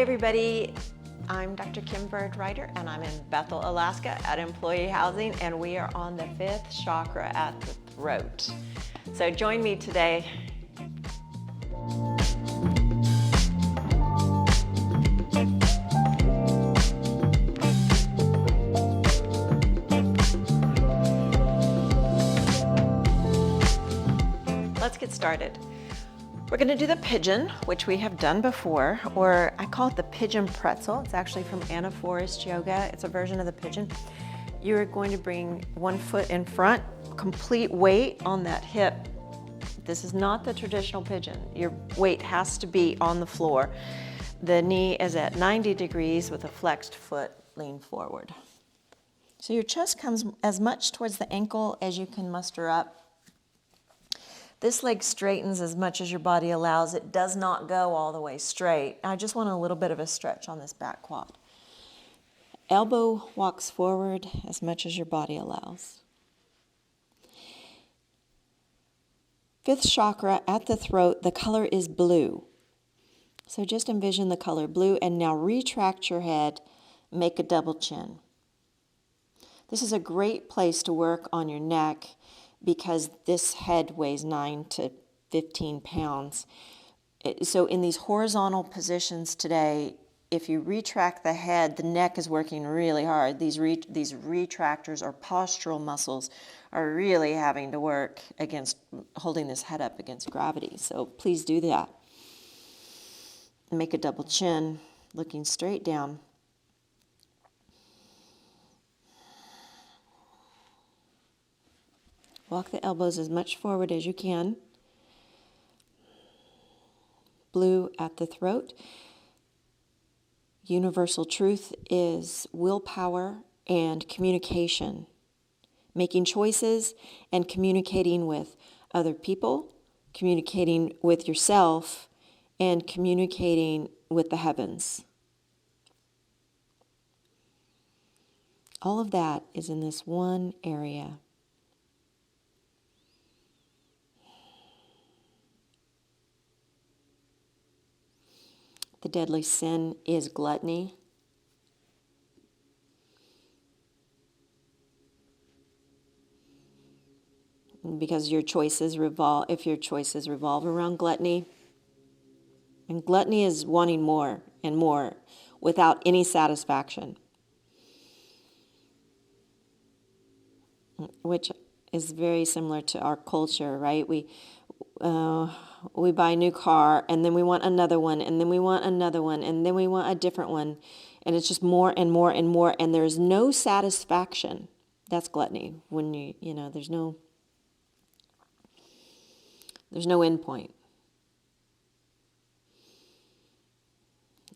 everybody. I'm Dr. Kim Byrd-Rider, and I'm in Bethel, Alaska at Employee Housing, and we are on the 5th chakra at the throat. So join me today. Let's get started. We're going to do the pigeon, which we have done before, or I call it the pigeon pretzel. It's actually from Anna Forrest Yoga. It's a version of the pigeon. You're going to bring one foot in front, complete weight on that hip. This is not the traditional pigeon. Your weight has to be on the floor. The knee is at 90 degrees with a flexed foot, lean forward. So your chest comes as much towards the ankle as you can muster up. This leg straightens as much as your body allows. It does not go all the way straight. I just want a little bit of a stretch on this back quad. Elbow walks forward as much as your body allows. 5th chakra at the throat, the color is blue. So just envision the color blue, and now retract your head, make a double chin. This is a great place to work on your neck, because this head weighs 9 to 15 pounds. So in these horizontal positions today, if you retract the head, the neck is working really hard. These retractors or postural muscles are really having to work against holding this head up against gravity. So please do that. Make a double chin, looking straight down. Walk the elbows as much forward as you can. Blue at the throat. Universal truth is willpower and communication. Making choices and communicating with other people, communicating with yourself, and communicating with the heavens. All of that is in this one area. The deadly sin is gluttony. Because if your choices revolve around gluttony, and gluttony is wanting more and more without any satisfaction, which is very similar to our culture, right? We buy a new car, and then we want another one, and then we want another one, and then we want a different one. And it's just more and more and more, and there's no satisfaction. That's gluttony. When there's no end point.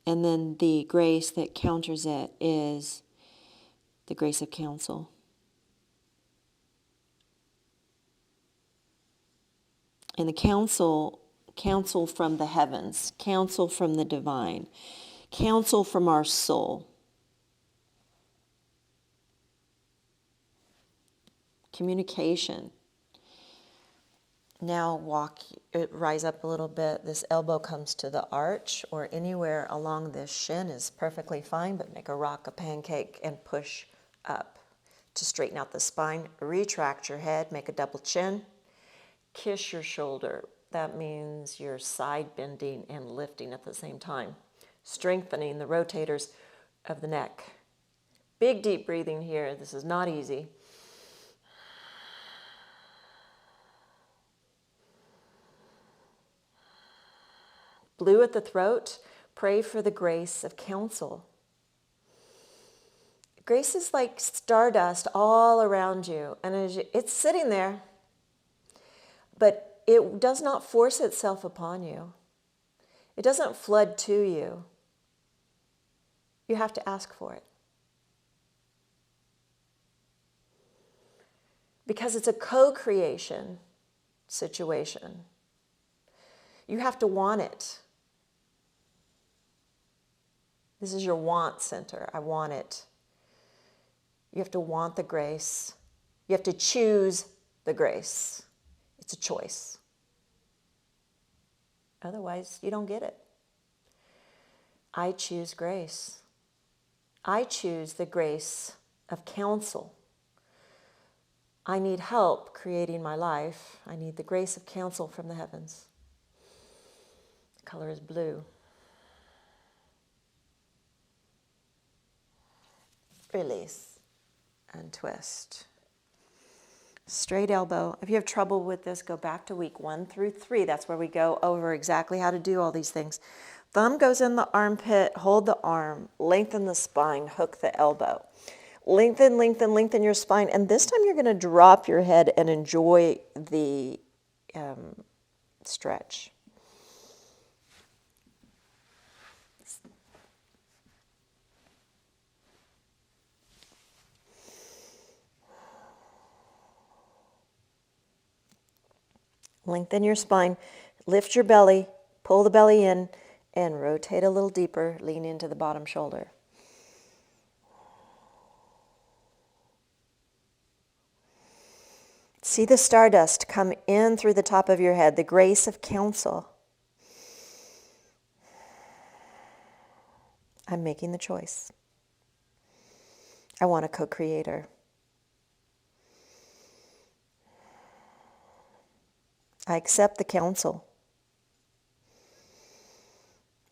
And then the grace that counters it is the grace of counsel. And the counsel from the heavens, counsel from the divine, counsel from our soul. Communication. Now rise up a little bit. This elbow comes to the arch, or anywhere along this shin is perfectly fine, but make a rock, a pancake, and push up to straighten out the spine. Retract your head, make a double chin. Kiss your shoulder. That means you're side bending and lifting at the same time, strengthening the rotators of the neck. Big deep breathing here. This is not easy. Blue at the throat. Pray for the grace of counsel. Grace is like stardust all around you, and it's sitting there. But it does not force itself upon you. It doesn't flood to you. You have to ask for it. Because it's a co-creation situation. You have to want it. This is your want center. I want it. You have to want the grace. You have to choose the grace. It's a choice. Otherwise, you don't get it. I choose grace. I choose the grace of counsel. I need help creating my life. I need the grace of counsel from the heavens. The color is blue. Release and twist. Straight elbow. If you have trouble with this, go back to week 1 through 3. That's where we go over exactly how to do all these things. Thumb goes in the armpit, hold the arm, lengthen the spine, hook the elbow. Lengthen, lengthen, lengthen your spine. And this time you're going to drop your head and enjoy the stretch. Lengthen your spine, lift your belly, pull the belly in, and rotate a little deeper, lean into the bottom shoulder. See the stardust come in through the top of your head, the grace of counsel. I'm making the choice. I want a co-creator. I accept the counsel.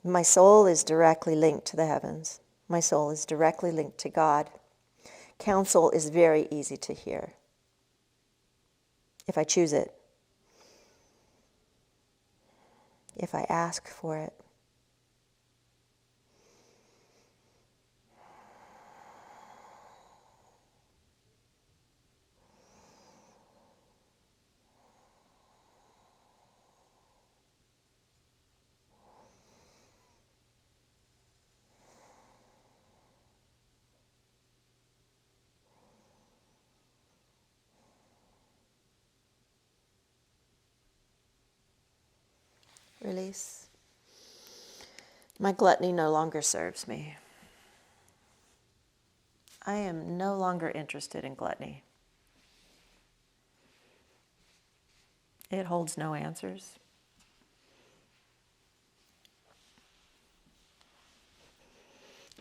My soul is directly linked to the heavens. My soul is directly linked to God. Counsel is very easy to hear if I choose it, if I ask for it. Release. My gluttony no longer serves me. I am no longer interested in gluttony. It holds no answers.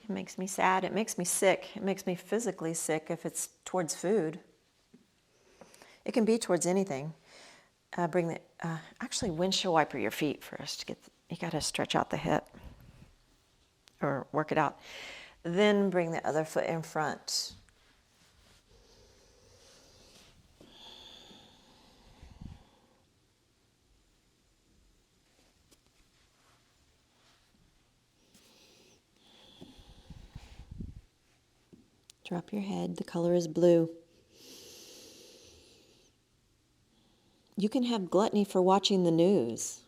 It makes me sad. It makes me sick. It makes me physically sick if it's towards food. It can be towards anything. Bring the actually windshield wiper your feet first. You got to stretch out the hip or work it out. Then bring the other foot in front. Drop your head. The color is blue. You can have gluttony for watching the news.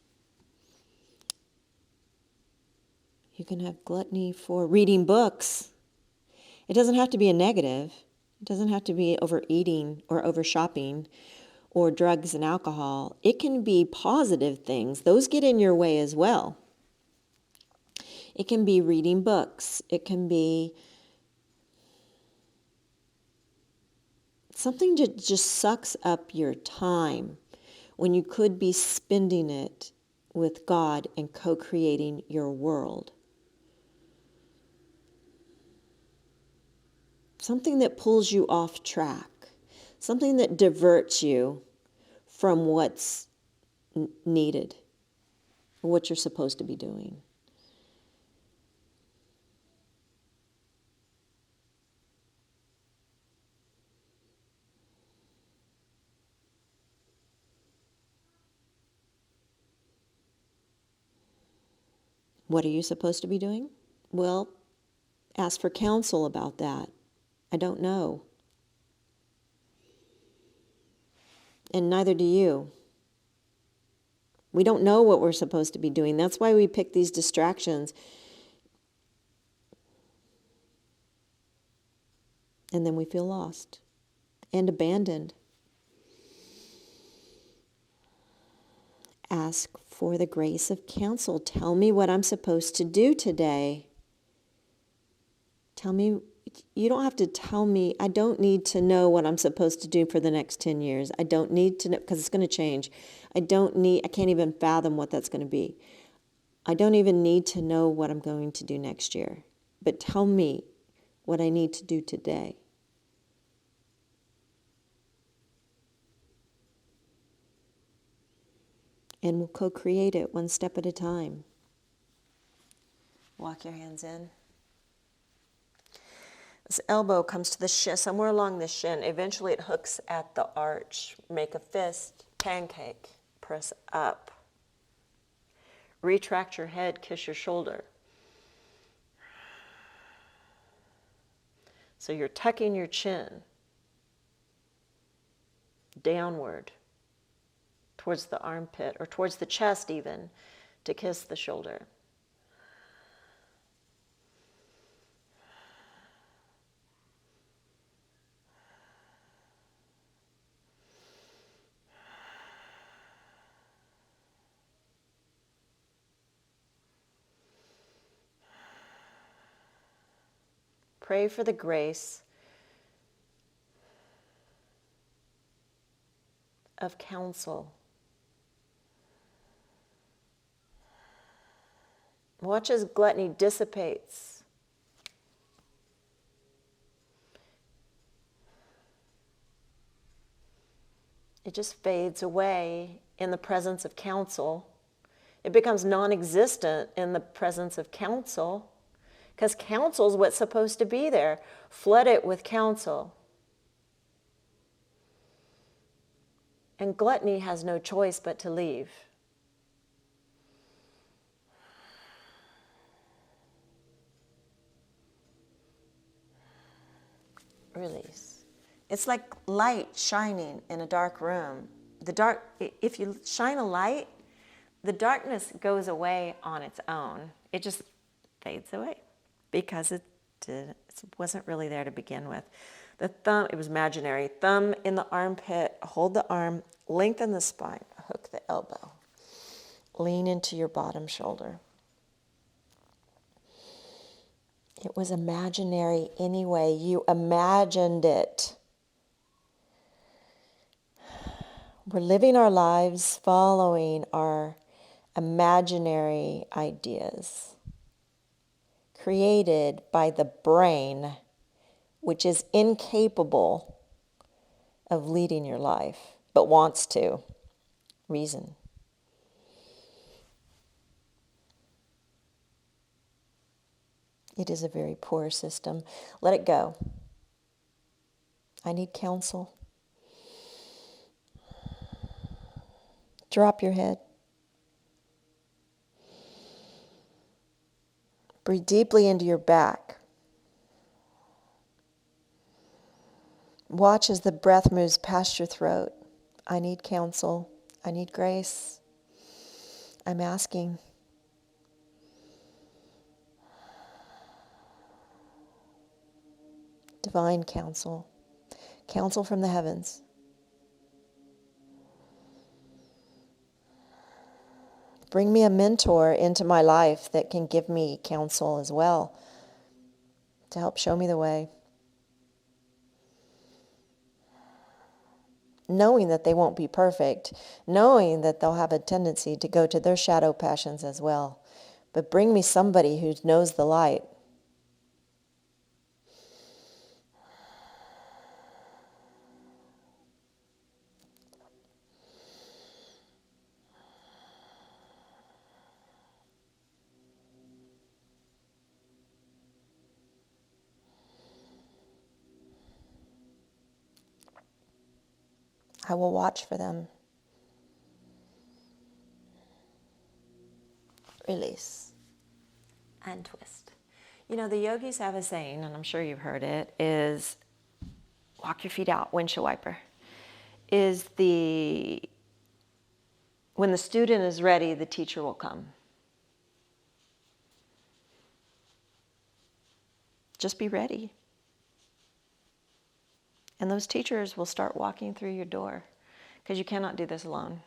You can have gluttony for reading books. It doesn't have to be a negative. It doesn't have to be overeating or over shopping or drugs and alcohol. It can be positive things. Those get in your way as well. It can be reading books. It can be something that just sucks up your time when you could be spending it with God and co-creating your world. Something that pulls you off track. Something that diverts you from what's needed, what you're supposed to be doing. What are you supposed to be doing? Well, ask for counsel about that. I don't know. And neither do you. We don't know what we're supposed to be doing. That's why we pick these distractions. And then we feel lost and abandoned. Ask for the grace of counsel. Tell me what I'm supposed to do today. Tell me, you don't have to tell me, I don't need to know what I'm supposed to do for the next 10 years. I don't need to know, because it's going to change. I can't even fathom what that's going to be. I don't even need to know what I'm going to do next year, but tell me what I need to do today. And we'll co-create it one step at a time. Walk your hands in. This elbow comes to the shin, somewhere along the shin. Eventually it hooks at the arch. Make a fist, pancake, press up. Retract your head, kiss your shoulder. So you're tucking your chin downward towards the armpit or towards the chest even to kiss the shoulder. Pray for the grace of counsel. Watch as gluttony dissipates. It just fades away in the presence of counsel. It becomes non-existent in the presence of counsel, because counsel is what's supposed to be there. Flood it with counsel. And gluttony has no choice but to leave. Release. It's like light shining in a dark room. If you shine a light, the darkness goes away on its own. It just fades away because it wasn't really there to begin with. The thumb, it was imaginary. Thumb in the armpit, hold the arm, lengthen the spine, hook the elbow. Lean into your bottom shoulder. It was imaginary anyway. You imagined it. We're living our lives following our imaginary ideas created by the brain, which is incapable of leading your life, but wants to. Reason. It is a very poor system. Let it go. I need counsel. Drop your head. Breathe deeply into your back. Watch as the breath moves past your throat. I need counsel. I need grace. I'm asking. Divine counsel. Counsel from the heavens. Bring me a mentor into my life that can give me counsel as well to help show me the way. Knowing that they won't be perfect, knowing that they'll have a tendency to go to their shadow passions as well. But bring me somebody who knows the light. I will watch for them. Release. And twist. You know, the yogis have a saying, and I'm sure you've heard it, is walk your feet out, windshield wiper. When the student is ready, the teacher will come. Just be ready. And those teachers will start walking through your door because you cannot do this alone.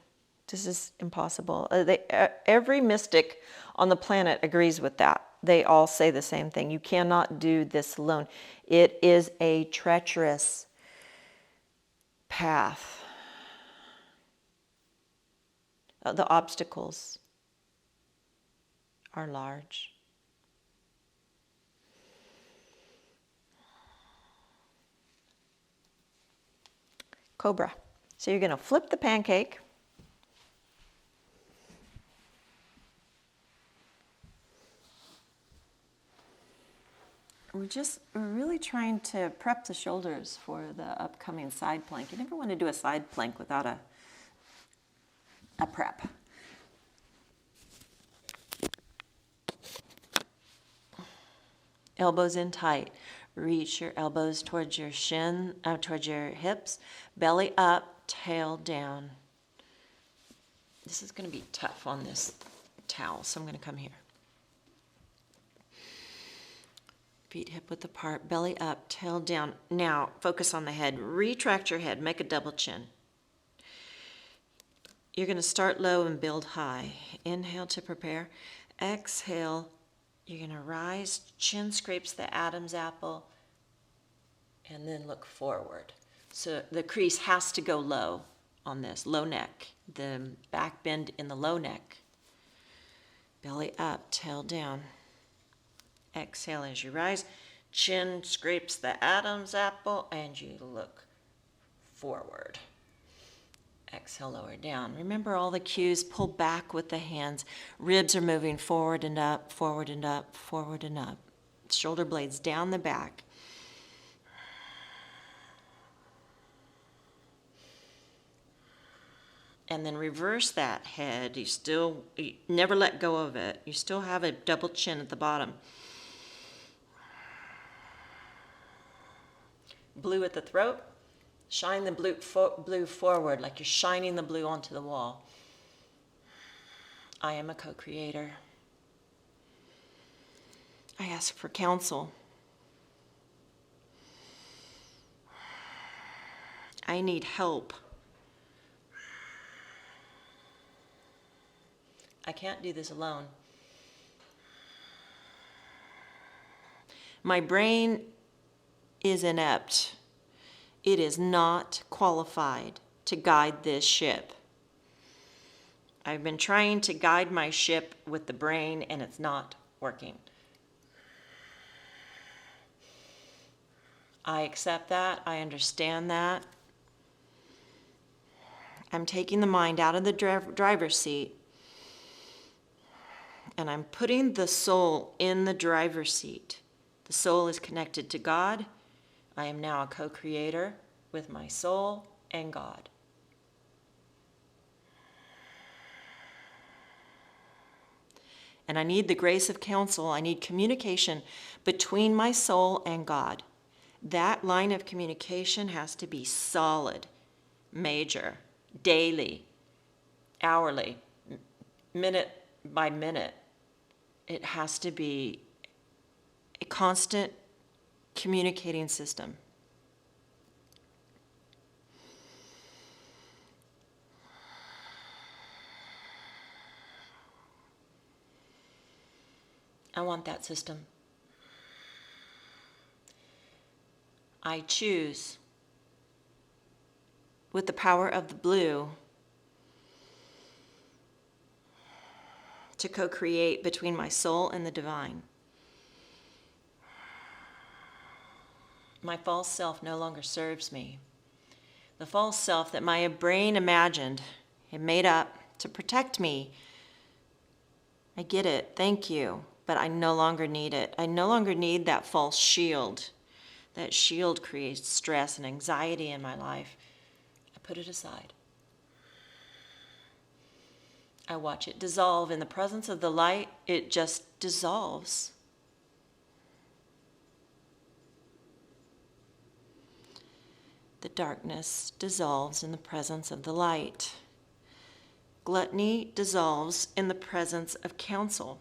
This is impossible. Every mystic on the planet agrees with that. They all say the same thing. You cannot do this alone. It is a treacherous path. The obstacles are large. Cobra. So you're going to flip the pancake. We're really trying to prep the shoulders for the upcoming side plank. You never want to do a side plank without a prep. Elbows in tight. Reach your elbows towards your towards your hips. Belly up, tail down. This is going to be tough on this towel, so I'm going to come here. Feet hip width apart, belly up, tail down. Now, focus on the head. Retract your head, make a double chin. You're going to start low and build high. Inhale to prepare. Exhale, you're going to rise, chin scrapes the Adam's apple, and then look forward. So the crease has to go low on this, low neck. The back bend in the low neck. Belly up, tail down. Exhale as you rise, chin scrapes the Adam's apple, and you look forward. Exhale, lower down. Remember all the cues, pull back with the hands. Ribs are moving forward and up, forward and up, forward and up. Shoulder blades down the back. And then reverse that head. You never let go of it. You still have a double chin at the bottom. Blue at the throat. Shine the blue forward like you're shining the blue onto the wall. I am a co-creator. I ask for counsel. I need help. I can't do this alone. My brain is inept. It is not qualified to guide this ship. I've been trying to guide my ship with the brain, and it's not working. I accept that. I understand that. I'm taking the mind out of the driver's seat, and I'm putting the soul in the driver's seat. The soul is connected to God. I am now a co-creator with my soul and God. And I need the grace of counsel. I need communication between my soul and God. That line of communication has to be solid, major, daily, hourly, minute by minute. It has to be a constant communicating system. I want that system. I choose, with the power of the blue, to co-create between my soul and the divine. My false self no longer serves me. The false self that my brain imagined and made up to protect me, I get it, thank you, but I no longer need it. I no longer need that false shield. That shield creates stress and anxiety in my life. I put it aside. I watch it dissolve. In the presence of the light, it just dissolves. The darkness dissolves in the presence of the light. Gluttony dissolves in the presence of counsel.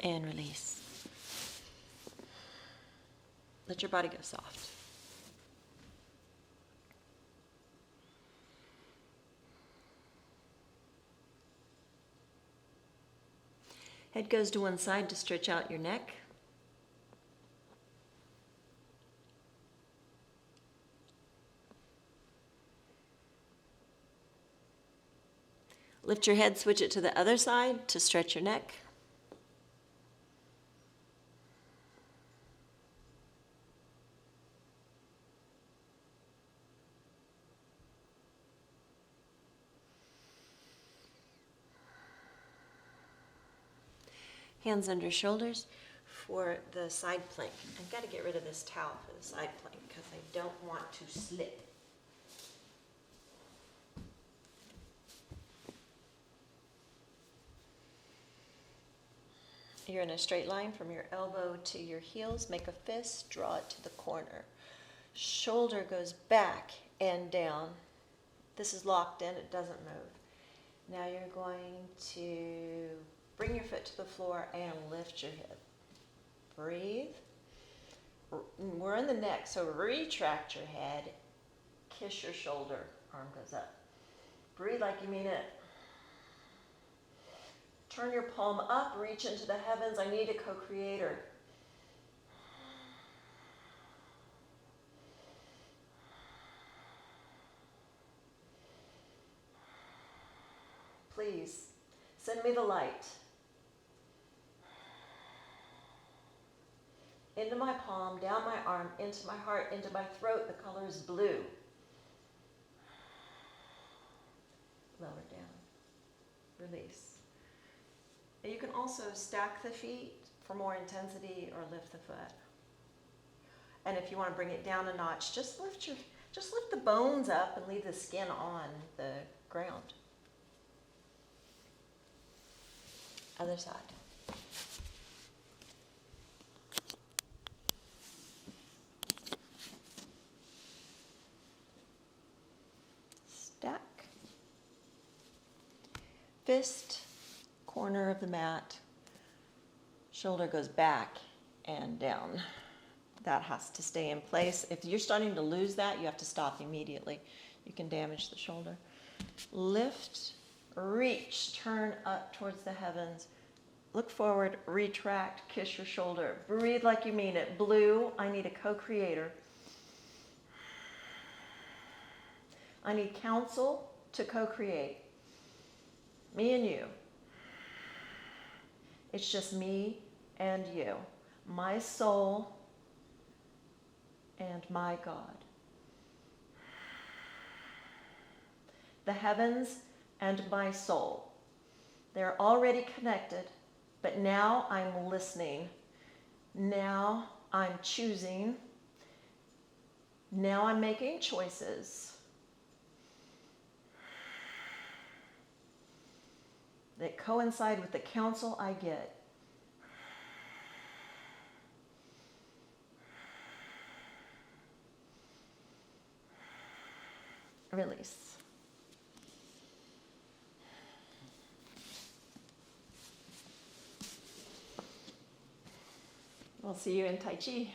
And release. Let your body go soft. Head goes to one side to stretch out your neck. Lift your head, switch it to the other side to stretch your neck. Hands under shoulders for the side plank. I've got to get rid of this towel for the side plank because I don't want to slip. You're in a straight line from your elbow to your heels. Make a fist, draw it to the corner. Shoulder goes back and down. This is locked in, it doesn't move. Now you're going to bring your foot to the floor and lift your hip. Breathe. We're in the neck, so retract your head. Kiss your shoulder. Arm goes up. Breathe like you mean it. Turn your palm up, reach into the heavens. I need a co-creator. Please, send me the light. Into my palm, down my arm, into my heart, into my throat. The color is blue. Lower down. Release. You can also stack the feet for more intensity or lift the foot. And if you want to bring it down a notch, just lift the bones up and leave the skin on the ground. Other side. Stack. Fist. Corner of the mat, shoulder goes back and down. That has to stay in place. If you're starting to lose that, you have to stop immediately. You can damage the shoulder. Lift, reach, turn up towards the heavens. Look forward, retract, kiss your shoulder. Breathe like you mean it. Blue, I need a co-creator. I need counsel to co-create. Me and you. It's just me and you, my soul and my God. The heavens and my soul. They're already connected, but now I'm listening. Now I'm choosing. Now I'm making choices that coincide with the counsel I get. Release. We'll see you in Tai Chi.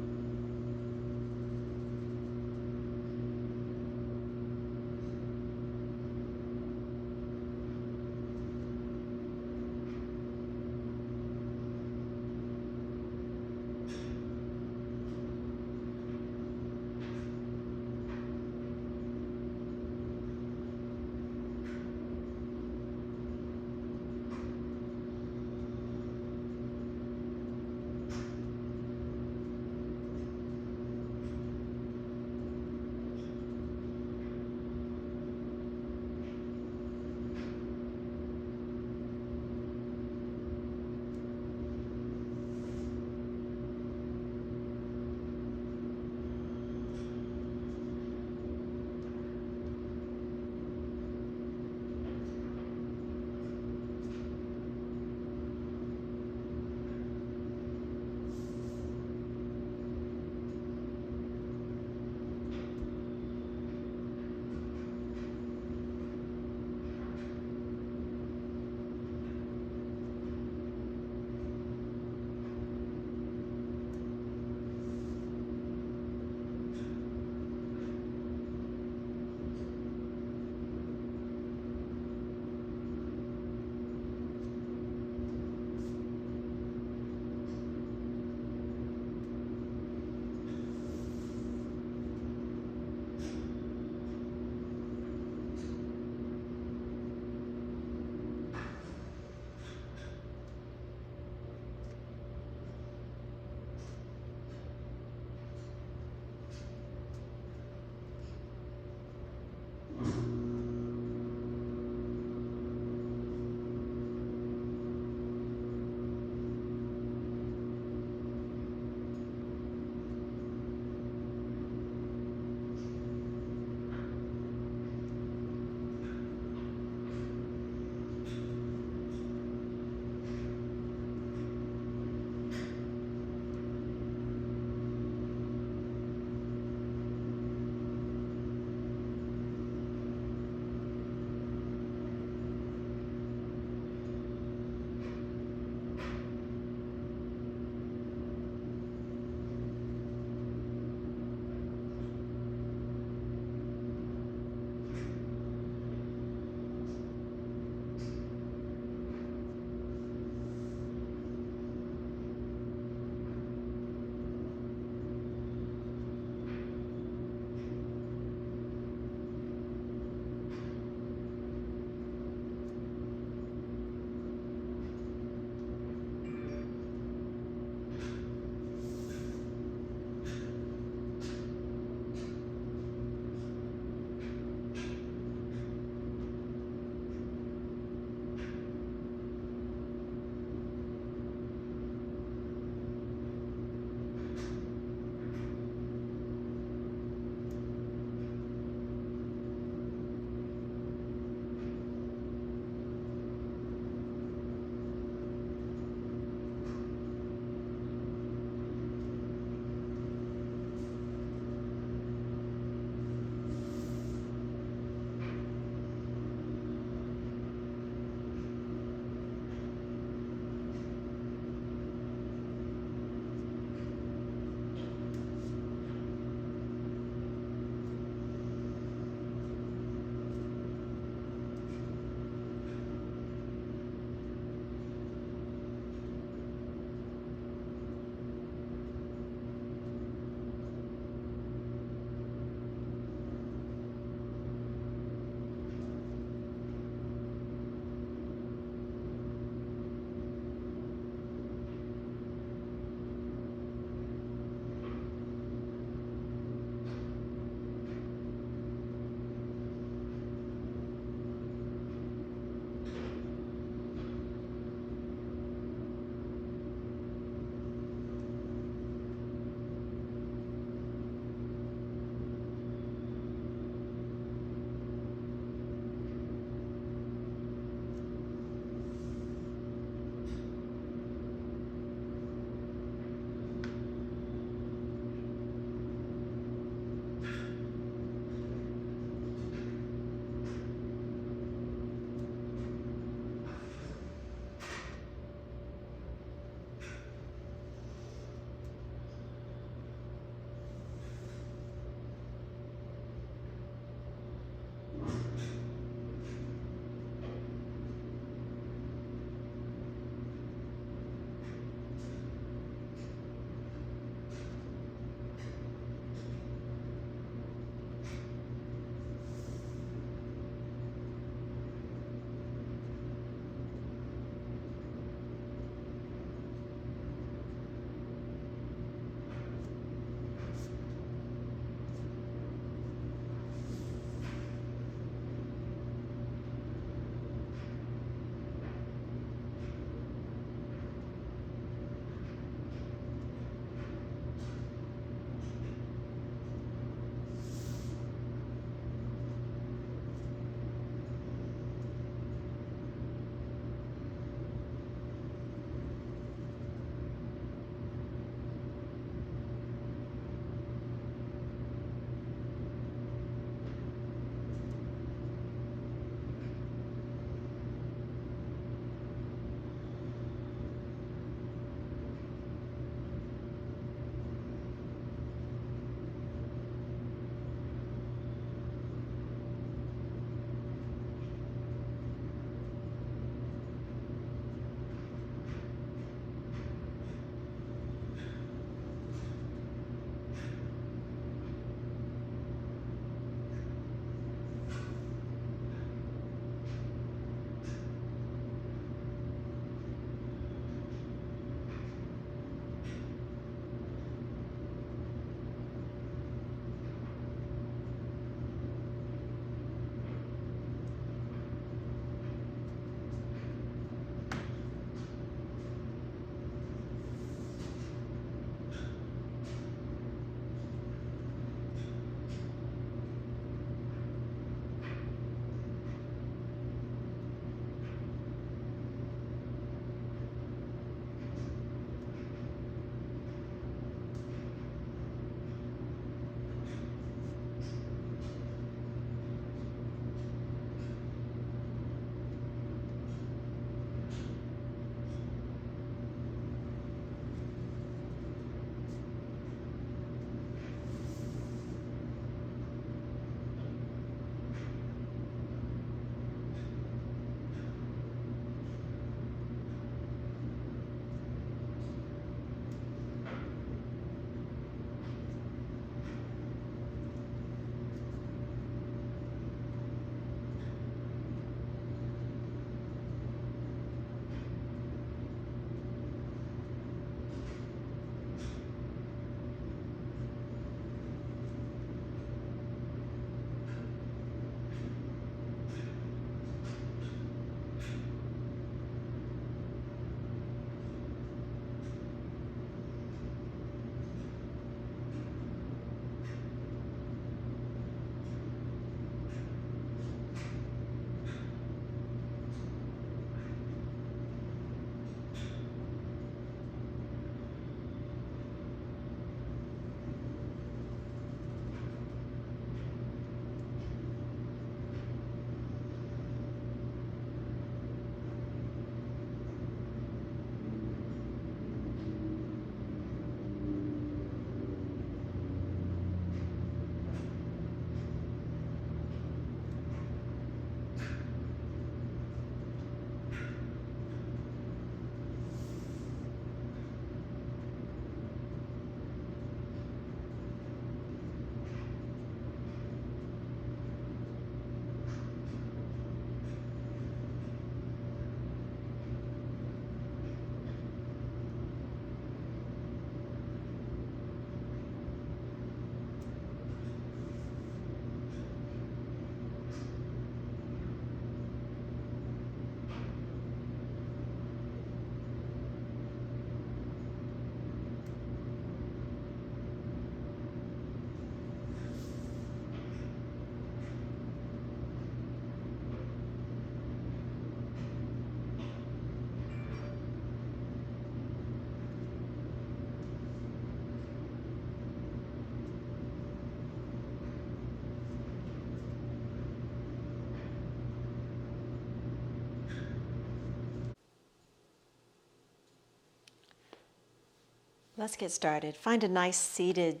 Let's get started. Find a nice seated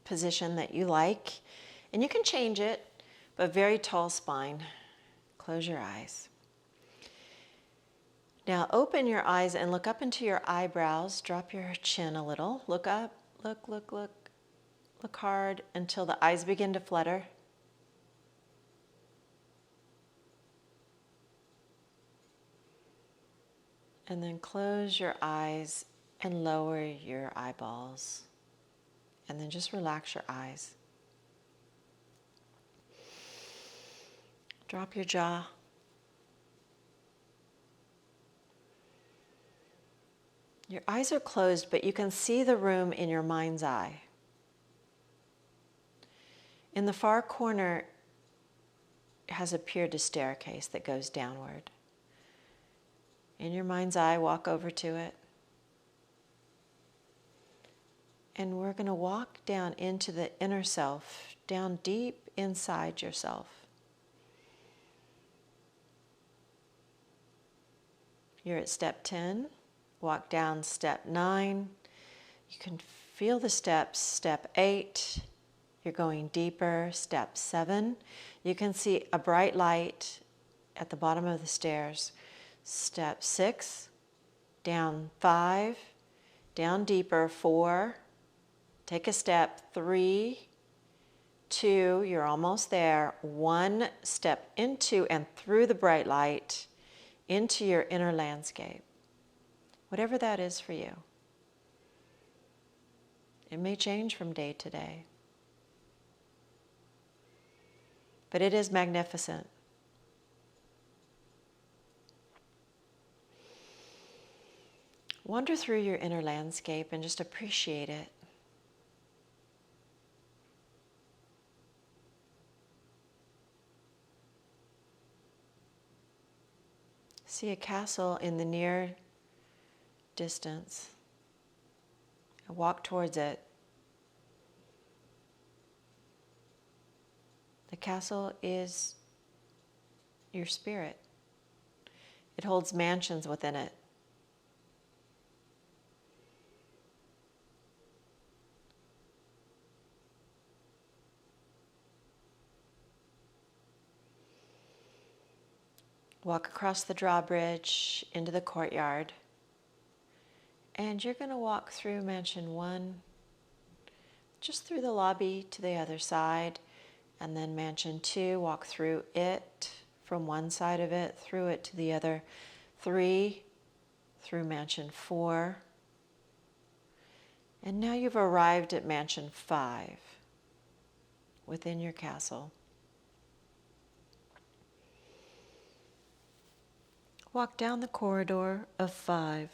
position that you like, and you can change it, but very tall spine. Close your eyes. Now open your eyes and look up into your eyebrows. Drop your chin a little. Look up. Look, look, look. Look hard until the eyes begin to flutter. And then close your eyes and lower your eyeballs. And then just relax your eyes. Drop your jaw. Your eyes are closed, but you can see the room in your mind's eye. In the far corner has appeared a staircase that goes downward. In your mind's eye, walk over to it. And we're going to walk down into the inner self, down deep inside yourself. You're at step 10. Walk down step 9. You can feel the steps. Step 8. You're going deeper. Step 7. You can see a bright light at the bottom of the stairs. Step 6. Down 5. Down deeper. 4. Take a step. 3. 2. You're almost there. 1. Step into and through the bright light into your inner landscape. Whatever that is for you. It may change from day to day. But it is magnificent. Wander through your inner landscape and just appreciate it. See a castle in the near distance. Walk towards it. The castle is your spirit. It holds mansions within it. Walk across the drawbridge into the courtyard. And you're going to walk through Mansion 1, just through the lobby to the other side. And then Mansion 2, walk through it, from one side of it, through it to the other. 3, through Mansion 4. And now you've arrived at Mansion 5, within your castle. Walk down the corridor of 5.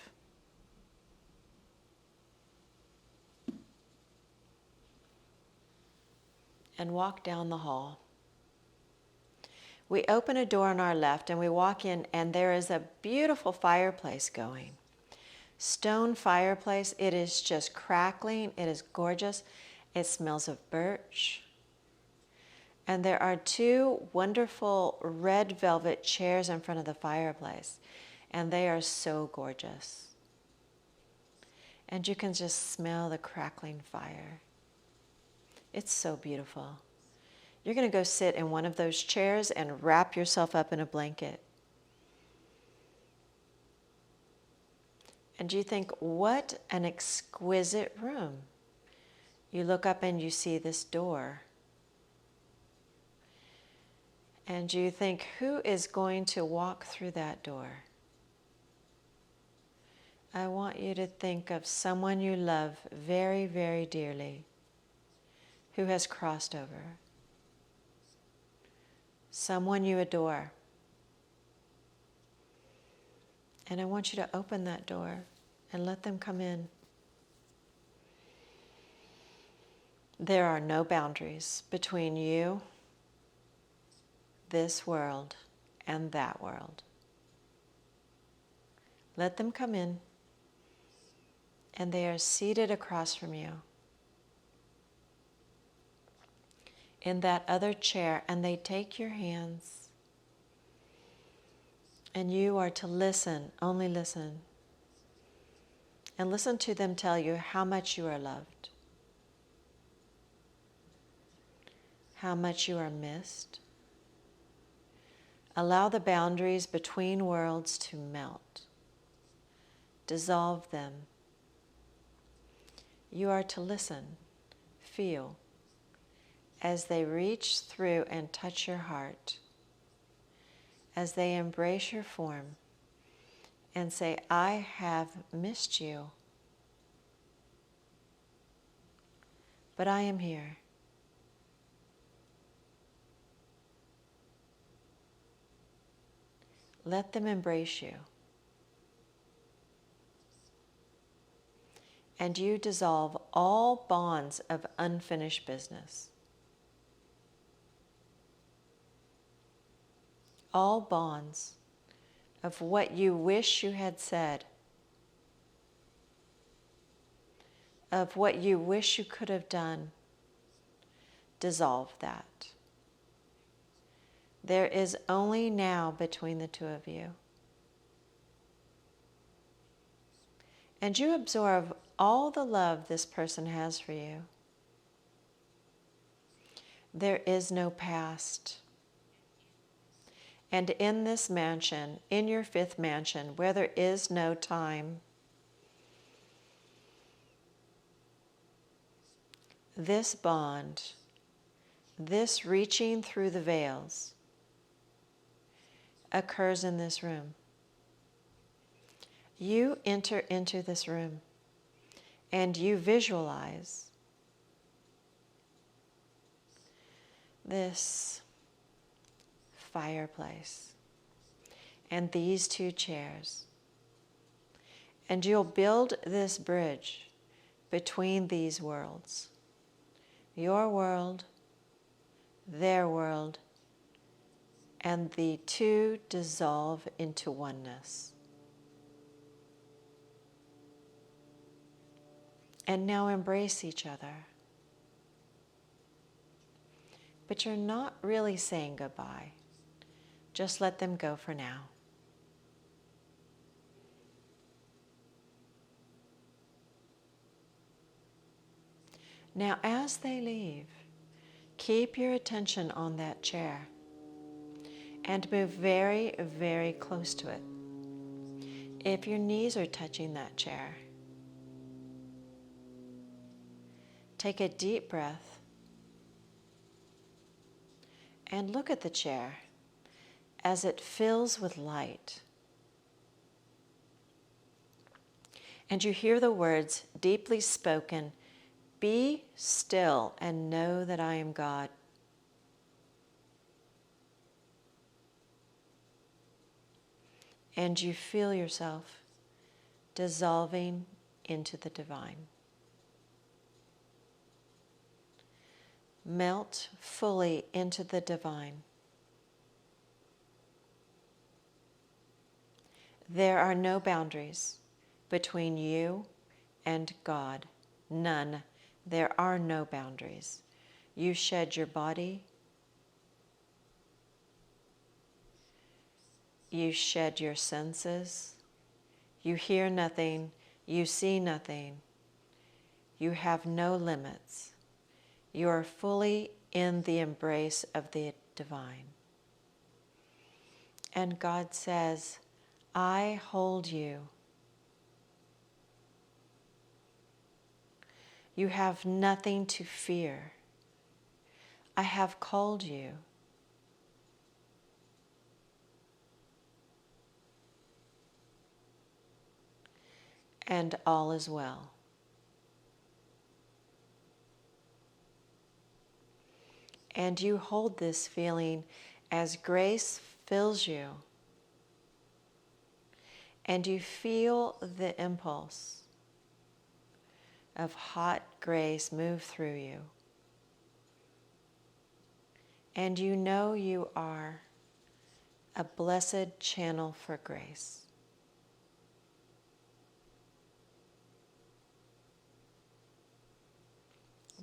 And walk down the hall. We open a door on our left and we walk in, and there is a beautiful fireplace going. Stone fireplace. It is just crackling. It is gorgeous. It smells of birch. And there are 2 wonderful red velvet chairs in front of the fireplace. And they are so gorgeous. And you can just smell the crackling fire. It's so beautiful. You're going to go sit in one of those chairs and wrap yourself up in a blanket. And you think, what an exquisite room. You look up and you see this door. And you think, who is going to walk through that door? I want you to think of someone you love very, very dearly who has crossed over. Someone you adore. And I want you to open that door and let them come in. There are no boundaries between you, this world, and that world. Let them come in, and they are seated across from you in that other chair, and they take your hands, and you are to listen, only listen, and listen to them tell you how much you are loved, how much you are missed. Allow the boundaries between worlds to melt. Dissolve them. You are to listen, feel, as they reach through and touch your heart, as they embrace your form and say, I have missed you, but I am here. Let them embrace you. And you dissolve all bonds of unfinished business. All bonds of what you wish you had said, of what you wish you could have done. Dissolve that. There is only now between the two of you. And you absorb all the love this person has for you. There is no past. And in this mansion, in your fifth mansion, where there is no time, this bond, this reaching through the veils, occurs in this room. You enter into this room and you visualize this fireplace and these two chairs. And you'll build this bridge between these worlds. Your world, their world, and the two dissolve into oneness. And now embrace each other. But you're not really saying goodbye. Just let them go for now. Now, as they leave, keep your attention on that chair and move very, very close to it. If your knees are touching that chair, take a deep breath and look at the chair as it fills with light. And you hear the words deeply spoken, "Be still and know that I am God." And you feel yourself dissolving into the divine. Melt fully into the divine. There are no boundaries between you and God. None. There are no boundaries. You shed your body. You shed your senses. You hear nothing. You see nothing. You have no limits. You are fully in the embrace of the divine. And God says, I hold you. You have nothing to fear. I have called you. And all is well. And you hold this feeling as grace fills you. And you feel the impulse of hot grace move through you. And you know you are a blessed channel for grace.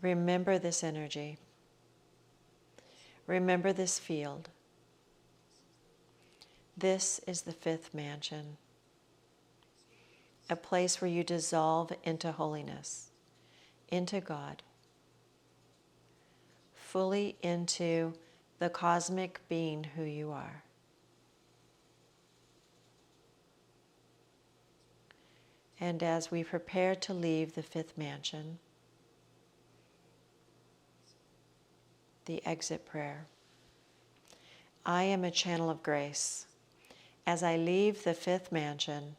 Remember this energy. Remember this field. This is the fifth mansion, a place where you dissolve into holiness, into God, fully into the cosmic being who you are. And as we prepare to leave the fifth mansion, the exit prayer. I am a channel of grace. As I leave the fifth mansion,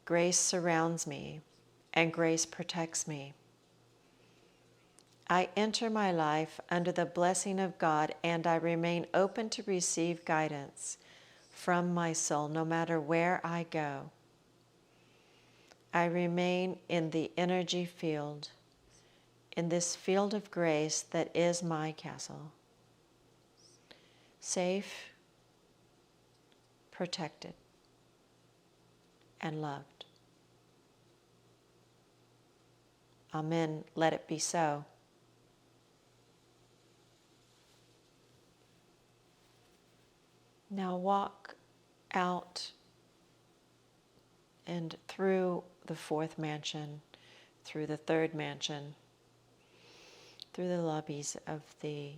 grace surrounds me and grace protects me. I enter my life under the blessing of God, and I remain open to receive guidance from my soul no matter where I go. I remain in the energy field, in this field of grace that is my castle. Safe, protected, and loved. Amen. Let it be so. Now walk out and through the fourth mansion, through the third mansion, through the lobbies of the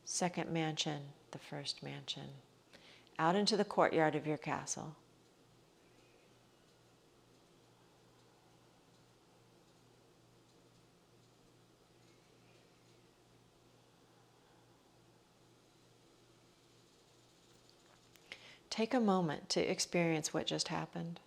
second mansion, the first mansion, out into the courtyard of your castle. Take a moment to experience what just happened.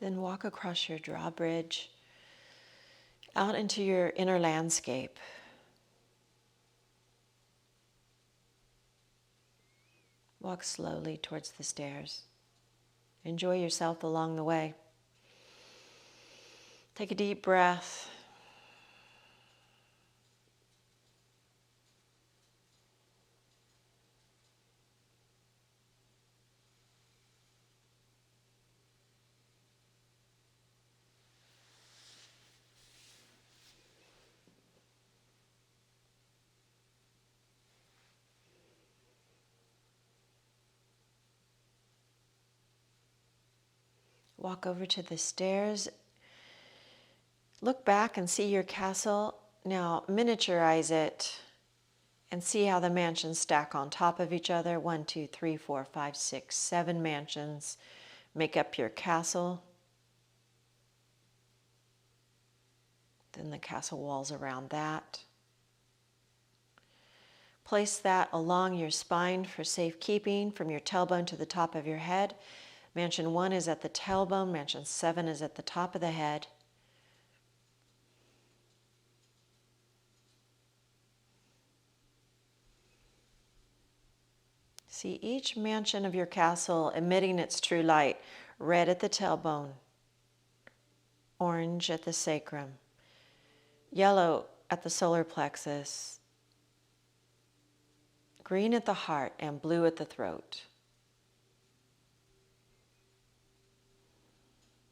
Then walk across your drawbridge out into your inner landscape. Walk slowly towards the stairs. Enjoy yourself along the way. Take a deep breath. Walk over to the stairs. Look back and see your castle. Now miniaturize it and see how the mansions stack on top of each other. 1, 2, 3, 4, 5, 6, 7 mansions make up your castle. Then the castle walls around that. Place that along your spine for safekeeping, from your tailbone to the top of your head. Mansion 1 is at the tailbone. Mansion 7 is at the top of the head. See each mansion of your castle emitting its true light. Red at the tailbone, orange at the sacrum, yellow at the solar plexus, green at the heart, and blue at the throat.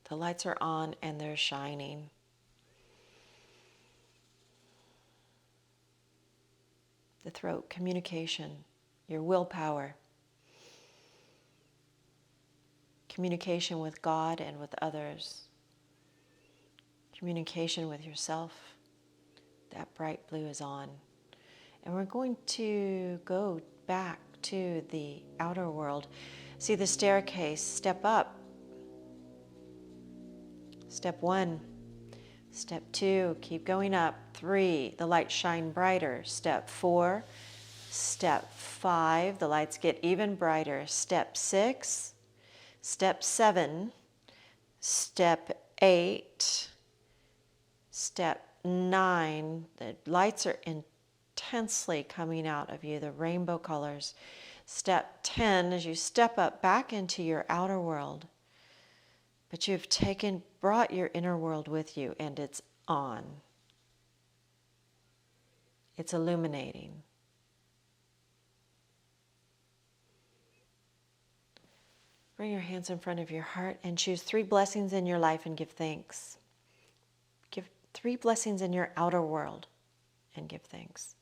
The lights are on and they're shining. The throat, communication, your willpower, communication with God and with others, communication with yourself. That bright blue is on. And we're going to go back to the outer world. See the staircase, step up. Step 1, step 2, keep going up. 3, the lights shine brighter. Step 4, step 5, the lights get even brighter. Step 6, step 7, step 8, step 9, the lights are intensely coming out of you, the rainbow colors. Step 10, as you step up back into your outer world, but you've brought your inner world with you, and it's on. It's illuminating. Bring your hands in front of your heart and choose 3 blessings in your life and give thanks. Give 3 blessings in your outer world and give thanks.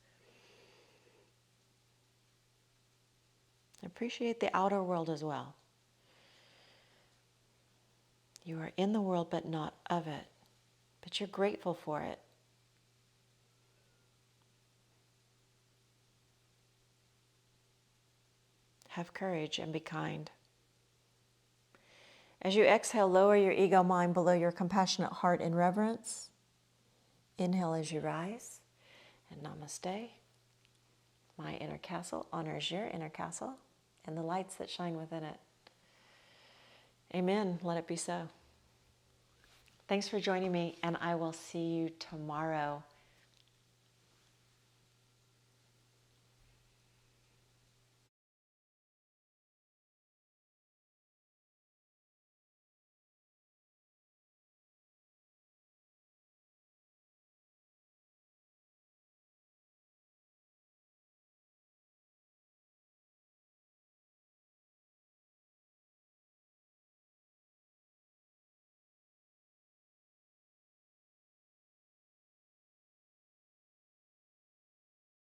Appreciate the outer world as well. You are in the world but not of it, but you're grateful for it. Have courage and be kind. As you exhale, lower your ego mind below your compassionate heart in reverence. Inhale as you rise, and namaste. My inner castle honors your inner castle and the lights that shine within it. Amen. Let it be so. Thanks for joining me, and I will see you tomorrow.